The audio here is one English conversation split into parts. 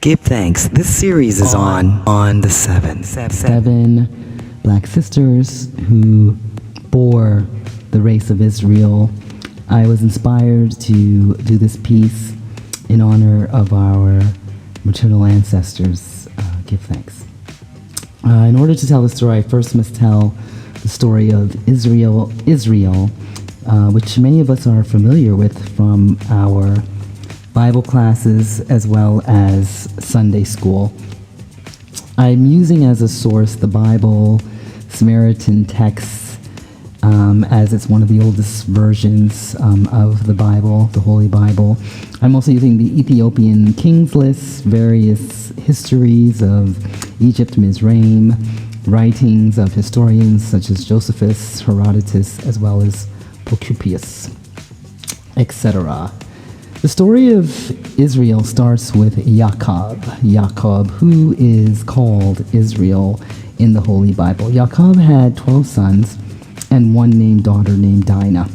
Give thanks. This series is on the seven black sisters who bore the race of Israel. I was inspired to do this piece in honor of our maternal ancestors. Give thanks. In order to tell the story, I first must tell the story of Israel, which many of us are familiar with from our Bible classes as well as Sunday school. I'm using as a source the Bible, Samaritan texts, as it's one of the oldest versions of the Bible, the Holy Bible. I'm also using the Ethiopian Kings List, various histories of Egypt, Mizraim, writings of historians such as Josephus, Herodotus, as well as Procopius, etc. The story of Israel starts with Jacob, who is called Israel in the Holy Bible. Jacob had 12 sons and one daughter named Dinah.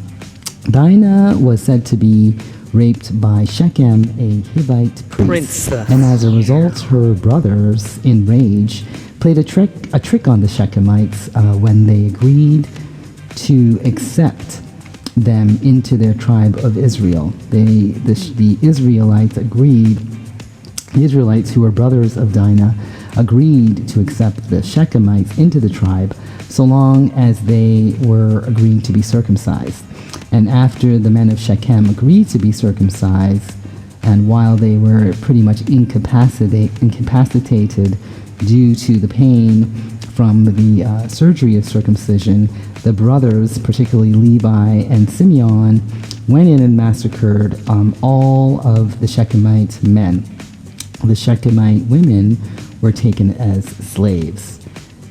Dinah was said to be raped by Shechem, a Hivite priest, and as a result, her brothers, in rage, played a trick on the Shechemites when they agreed to accept them into their tribe of Israel. The Israelites who were brothers of Dinah agreed to accept the Shechemites into the tribe so long as they were agreeing to be circumcised. And after the men of Shechem agreed to be circumcised, and while they were pretty much incapacitated due to the pain from the surgery of circumcision, the brothers, particularly Levi and Simeon, went in and massacred all of the Shechemite men. The Shechemite women were taken as slaves,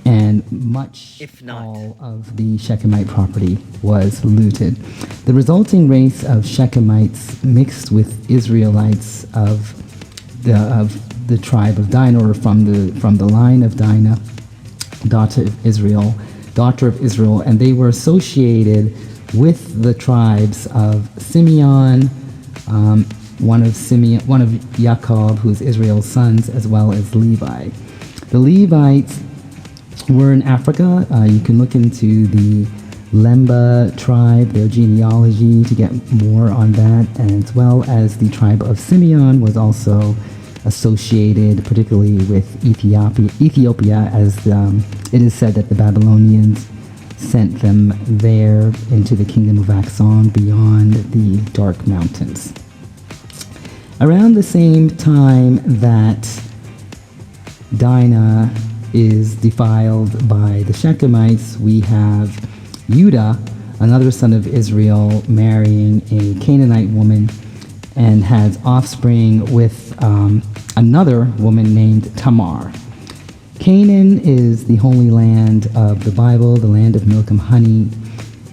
and much, if not all, of the Shechemite property was looted. The resulting race of Shechemites mixed with Israelites of the tribe of Dinah, or from the line of Dinah, daughter of Israel, and they were associated with the tribes of Simeon, one of Jacob, who is Israel's sons, as well as Levi. The Levites were in Africa. You can look into the Lemba tribe, their genealogy, to get more on that, as well as the tribe of Simeon was also associated particularly with Ethiopia, as it is said that the Babylonians sent them there into the kingdom of Axon beyond the dark mountains. Around the same time that Dinah is defiled by the Shechemites, we have Judah, another son of Israel, marrying a Canaanite woman and has offspring with another woman named Tamar. Canaan is the holy land of the Bible, the land of milk and honey,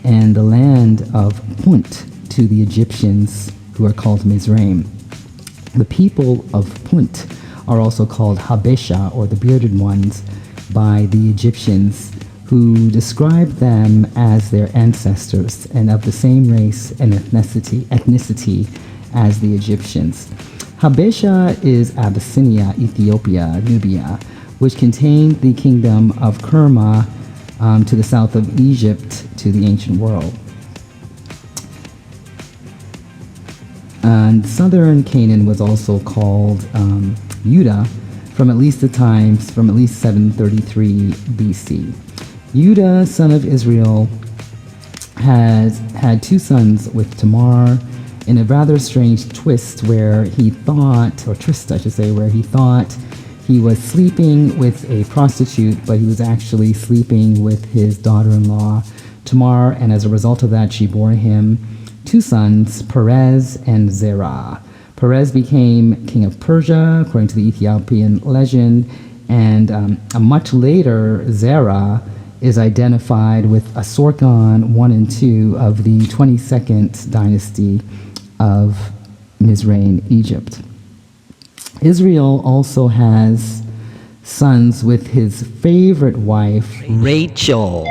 and the land of Punt to the Egyptians, who are called Mizraim. The people of Punt are also called Habesha, or the bearded ones, by the Egyptians, who describe them as their ancestors and of the same race and ethnicity as the Egyptians. Habesha is Abyssinia, Ethiopia, Nubia, which contained the kingdom of Kerma to the south of Egypt to the ancient world. And southern Canaan was also called Judah from at least 733 BC. Judah, son of Israel, had two sons with Tamar, in a rather strange twist where he thought he was sleeping with a prostitute, but he was actually sleeping with his daughter-in-law, Tamar, and as a result of that, she bore him two sons, Perez and Zerah. Perez became king of Persia, according to the Ethiopian legend, and much later, Zerah is identified with Asorkon 1 and 2 of the 22nd dynasty of Mizraim, Egypt. Israel also has sons with his favorite wife, Rachel.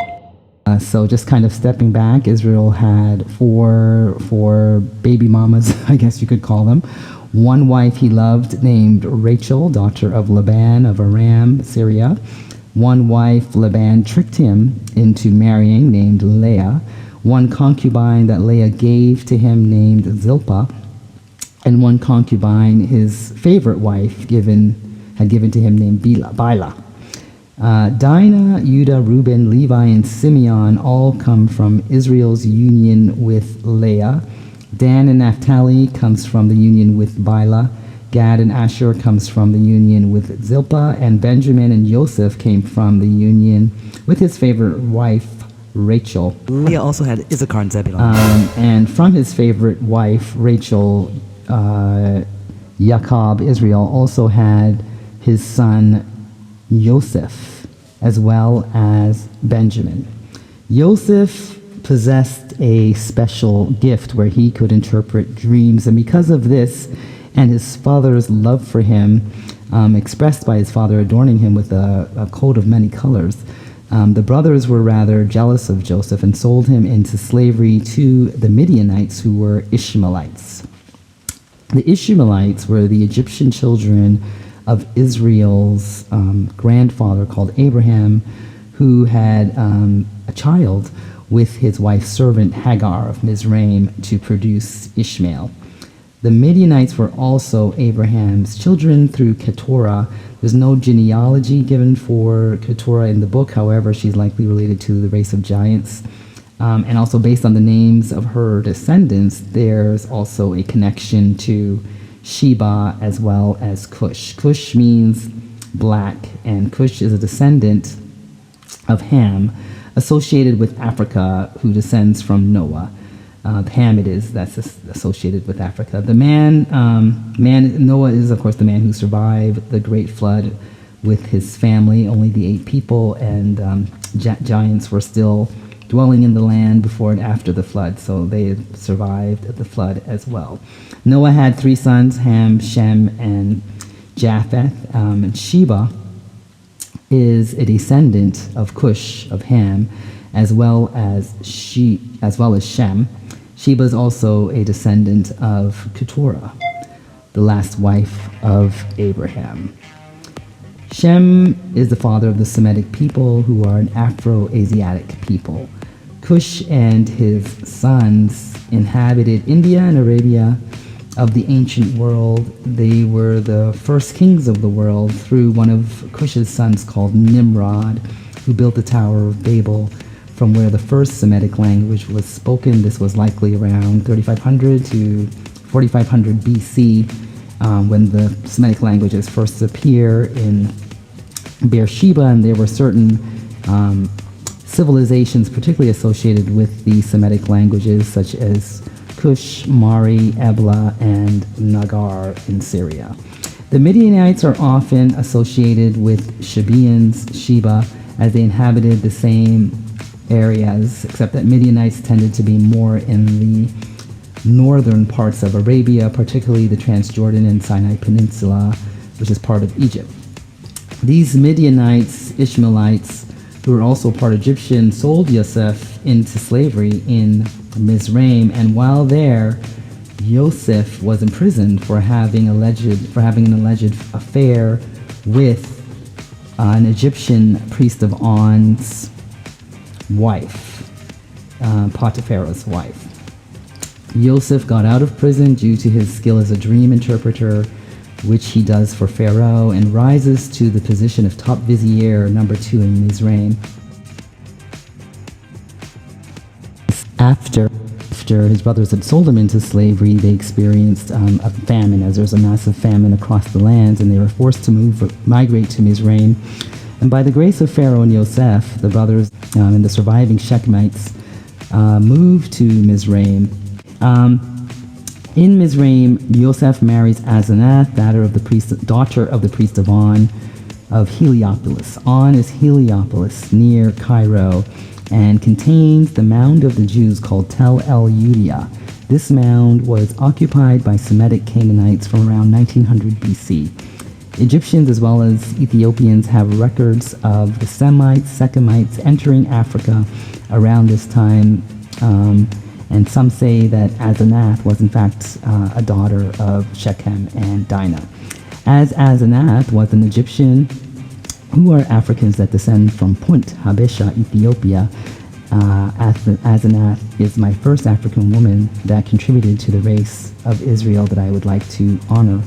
So just kind of stepping back, Israel had four baby mamas, I guess you could call them. One wife he loved named Rachel, daughter of Laban of Aram, Syria. One wife Laban tricked him into marrying named Leah. One concubine that Leah gave to him named Zilpah. And one concubine his favorite wife had given to him named Bilhah. Dinah, Judah, Reuben, Levi, and Simeon all come from Israel's union with Leah. Dan and Naphtali comes from the union with Bilhah. Gad and Asher comes from the union with Zilpah. And Benjamin and Joseph came from the union with his favorite wife, Rachel. Leah also had Issachar and Zebulun. And from his favorite wife, Rachel, Jacob, Israel, also had his son Joseph, as well as Benjamin. Joseph possessed a special gift where he could interpret dreams, and because of this and his father's love for him, expressed by his father adorning him with a coat of many colors, the brothers were rather jealous of Joseph and sold him into slavery to the Midianites, who were Ishmaelites. The Ishmaelites were the Egyptian children of Israel's grandfather called Abraham, who had a child with his wife's servant Hagar of Mizraim to produce Ishmael. The Midianites were also Abraham's children through Keturah. There's no genealogy given for Keturah in the book. However, she's likely related to the race of giants. And also based on the names of her descendants, there's also a connection to Sheba as well as Cush. Cush means black, and Cush is a descendant of Ham, associated with Africa, who descends from Noah. Ham it is that's associated with Africa. The Noah is, of course, the man who survived the great flood with his family, only the 8 people, and giants were still dwelling in the land before and after the flood, so they had survived the flood as well. Noah had 3 sons, Ham, Shem, and Japheth, and Sheba is a descendant of Cush, of Ham, as well as Shem. Sheba is also a descendant of Keturah, the last wife of Abraham. Shem is the father of the Semitic people, who are an Afro-Asiatic people. Cush and his sons inhabited India and Arabia of the ancient world. They were the first kings of the world through one of Cush's sons called Nimrod, who built the Tower of Babel, from where the first Semitic language was spoken. This was likely around 3500 to 4500 BC, when the Semitic languages first appear in Beersheba, and there were certain civilizations particularly associated with the Semitic languages, such as Cush, Mari, Ebla, and Nagar in Syria. The Midianites are often associated with Shebeans, Sheba, as they inhabited the same areas, except that Midianites tended to be more in the northern parts of Arabia, particularly the Transjordan and Sinai Peninsula, which is part of Egypt. These Midianites, Ishmaelites, who were also part Egyptian, sold Yosef into slavery in Mizraim, and while there, Yosef was imprisoned for having an alleged affair with an Egyptian priest of On's wife, Potiphar's wife. Yosef got out of prison due to his skill as a dream interpreter, which he does for Pharaoh, and rises to the position of top vizier, number 2 in Mizraim. After his brothers had sold him into slavery, they experienced a famine, as there was a massive famine across the lands, and they were forced to migrate to Mizraim. And by the grace of Pharaoh and Yosef, the brothers and the surviving Shechemites moved to Mizraim. In Mizraim, Yosef marries Asenath, daughter of the priest of On of Heliopolis. On is Heliopolis, near Cairo, and contains the mound of the Jews called Tel El Yudia. This mound was occupied by Semitic Canaanites from around 1900 BC. Egyptians as well as Ethiopians have records of the Semites, Shechemites entering Africa around this time, And some say that Asenath was in fact a daughter of Shechem and Dinah. As Asenath was an Egyptian who are Africans that descend from Punt, Habesha, Ethiopia, Asenath is my first African woman that contributed to the race of Israel that I would like to honor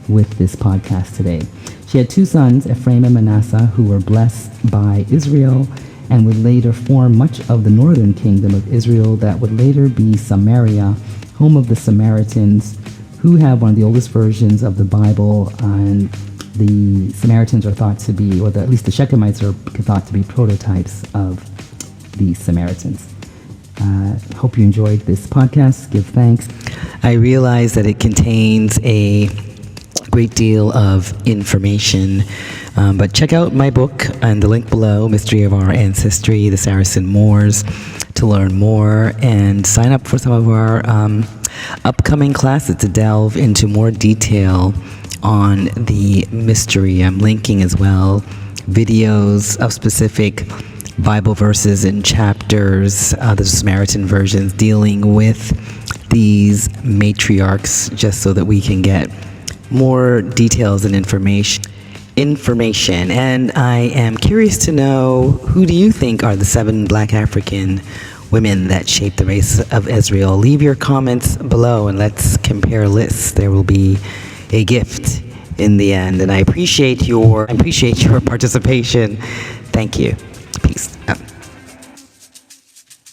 with this podcast today. She had two sons, Ephraim and Manasseh, who were blessed by Israel and would later form much of the northern kingdom of Israel that would later be Samaria, home of the Samaritans, who have one of the oldest versions of the Bible, and the Samaritans are thought to be, or at least the Shechemites are thought to be prototypes of the Samaritans. Hope you enjoyed this podcast. Give thanks. I realize that it contains a great deal of information, but check out my book and the link below, Mystery of Our Ancestry, the Saracen Moors, to learn more, and sign up for some of our upcoming classes to delve into more detail on the mystery. I'm linking as well videos of specific Bible verses and chapters, the Samaritan versions dealing with these matriarchs, just so that we can get more details and information. And I am curious to know, who do you think are the 7 Black African women that shaped the race of Israel? Leave your comments below and let's compare lists. There will be a gift in the end, and I appreciate your participation. Thank you. Peace.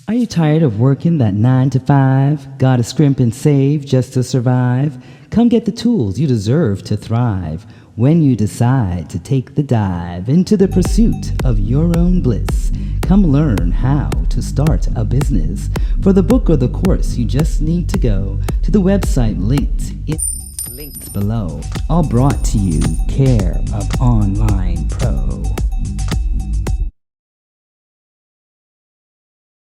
Are you tired of working that 9 to 5? Gotta scrimp and save just to survive? Come get the tools you deserve to thrive when you decide to take the dive into the pursuit of your own bliss. Come learn how to start a business. For the book or the course, you just need to go to the website linked below. All brought to you care of Online Pro.